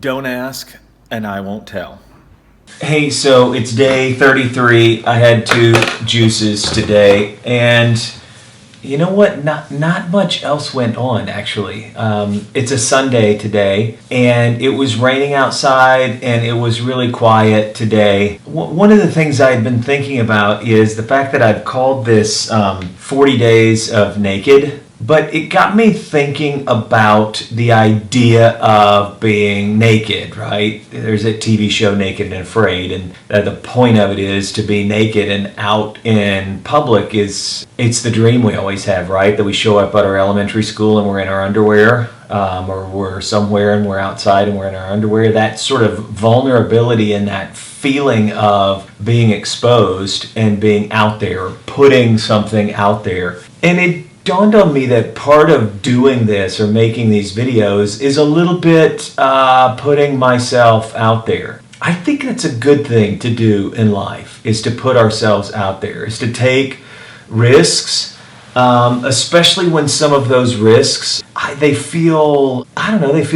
Don't ask, and I won't tell. Hey, so it's day 33. I had 2 juices today, and you know what? Not much else went on, actually. It's a Sunday today, and it was raining outside, and it was really quiet today. One of the things I've been thinking about is the fact that I've called this 40 Days of Naked. But it got me thinking about the idea of being naked, right? There's a TV show, Naked and Afraid, and the point of it is to be naked and out in public it's the dream we always have, right? That we show up at our elementary school and we're in our underwear, or we're somewhere and we're outside and we're in our underwear. That sort of vulnerability and that feeling of being exposed and being out there, putting something out there. And it dawned on me that part of doing this or making these videos is a little bit putting myself out there. I think that's a good thing to do in life, is to put ourselves out there, is to take risks, especially when some of those risks, they feel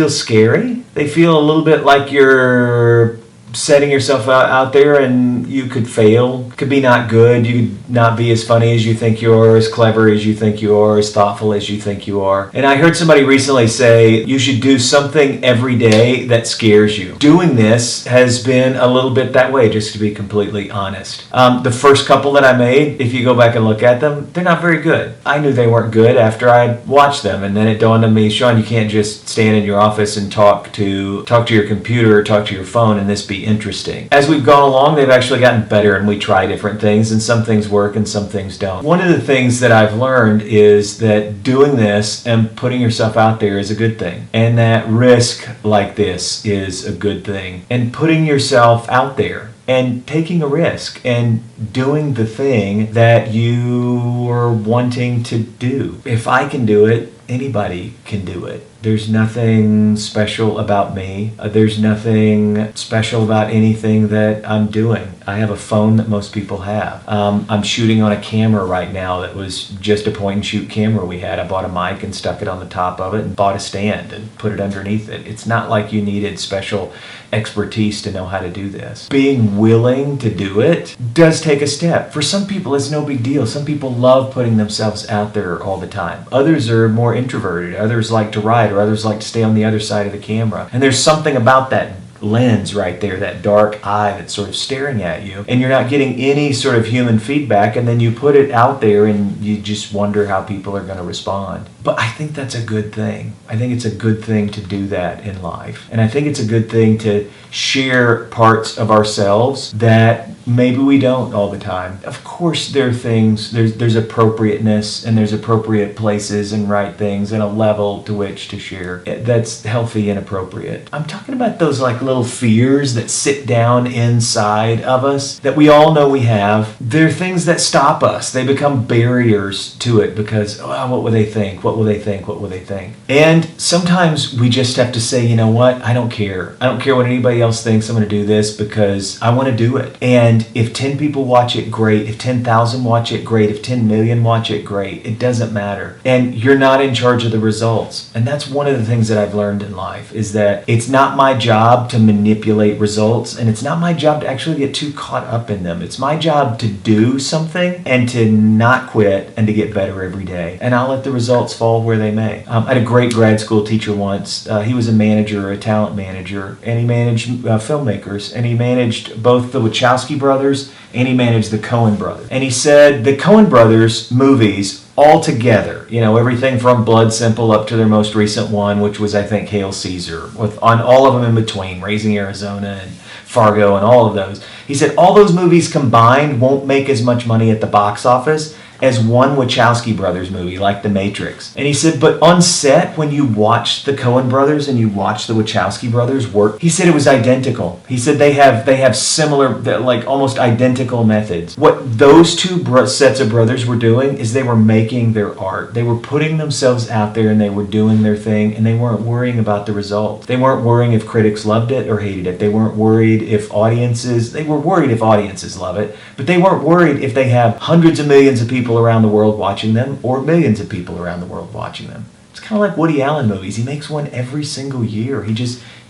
scary. They feel a little bit like you're setting yourself out there and you could fail, could be not good, you could not be as funny as you think you are, as clever as you think you are, as thoughtful as you think you are. And I heard somebody recently say you should do something every day that scares you. Doing this has been a little bit that way, just to be completely honest. The first couple that I made, if you go back and look at them, they're not very good. I knew they weren't good after I watched them, and then it dawned on me, Sean, you can't just stand in your office and talk to your computer or talk to your phone and this be interesting. As we've gone along, they've actually gotten better, and we try different things, and some things work and some things don't. One of the things that I've learned is that doing this and putting yourself out there is a good thing, and that risk like this is a good thing, and putting yourself out there and taking a risk and doing the thing that you are wanting to do. If I can do it, anybody can do it. There's nothing special about me. There's nothing special about anything that I'm doing. I have a phone that most people have. I'm shooting on a camera right now that was just a point and shoot camera we had. I bought a mic and stuck it on the top of it and bought a stand and put it underneath it. It's not like you needed special expertise to know how to do this. Being willing to do it does take a step. For some people, it's no big deal. Some people love putting themselves out there all the time. Others are more introverted. Others like to write, or others like to stay on the other side of the camera. And there's something about that lens right there, that dark eye that's sort of staring at you, and you're not getting any sort of human feedback, and then you put it out there and you just wonder how people are going to respond. But I think that's a good thing. I think it's a good thing to do that in life, and I think it's a good thing to share parts of ourselves that maybe we don't all the time. Of course, there are things, there's appropriateness, and there's appropriate places and right things and a level to which to share that's healthy and appropriate. I'm talking about those like little fears that sit down inside of us that we all know we have. They're things that stop us. They become barriers to it because, oh, what will they think? What will they think? What will they think? And sometimes we just have to say, you know what? I don't care. I don't care what anybody else thinks. I'm going to do this because I want to do it. And if 10 people watch it, great. If 10,000 watch it, great. If 10 million watch it, great. It doesn't matter. And you're not in charge of the results. And that's one of the things that I've learned in life, is that it's not my job to manipulate results, and it's not my job to actually get too caught up in them. It's my job to do something and to not quit and to get better every day. And I'll let the results fall where they may. I had a great grad school teacher once. He was a manager, a talent manager, and he managed filmmakers, and he managed both the Wachowski brothers and he managed the Coen brothers. And he said the Coen brothers movies all together, you know, everything from Blood Simple up to their most recent one, which was, I think, Hail Caesar, with on all of them in between, Raising Arizona and Fargo and all of those. He said all those movies combined won't make as much money at the box office as one Wachowski brothers movie, like The Matrix. And he said, but on set, when you watch the Coen brothers and you watch the Wachowski brothers work, he said it was identical. He said they have similar, like almost identical methods. What those two sets of brothers were doing is they were making their art. They were putting themselves out there and they were doing their thing, and they weren't worrying about the results. They weren't worrying if critics loved it or hated it. They weren't worried if they were worried if audiences love it, but they weren't worried if they have hundreds of millions of people around the world watching them or millions of people around the world watching them. It's kind of like Woody Allen movies. He makes one every single year.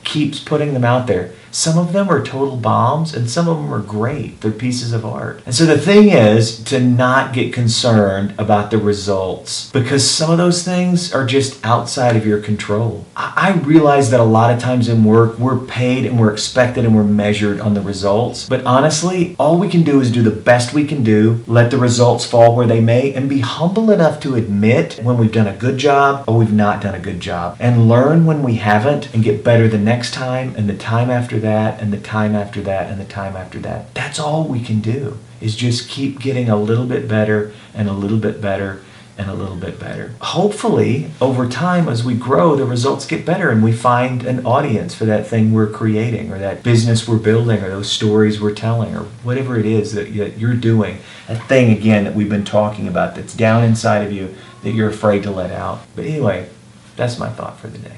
keeps putting them out there. Some of them are total bombs and some of them are great. They're pieces of art. And so the thing is to not get concerned about the results, because some of those things are just outside of your control. I realize that a lot of times in work, we're paid and we're expected and we're measured on the results. But honestly, all we can do is do the best we can do, let the results fall where they may, and be humble enough to admit when we've done a good job or we've not done a good job, and learn when we haven't and get better the next time and the time after that and the time after that and the time after that. That's all we can do, is just keep getting a little bit better and a little bit better and a little bit better. Hopefully, over time, as we grow, the results get better and we find an audience for that thing we're creating or that business we're building or those stories we're telling or whatever it is that you're doing. That thing, again, that we've been talking about that's down inside of you that you're afraid to let out. But anyway, that's my thought for the day.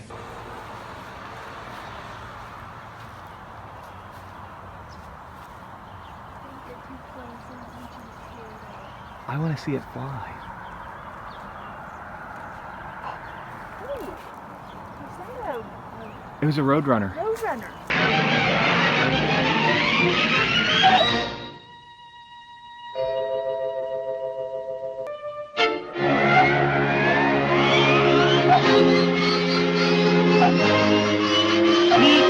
I want to see it fly. It was a Roadrunner. Roadrunner. He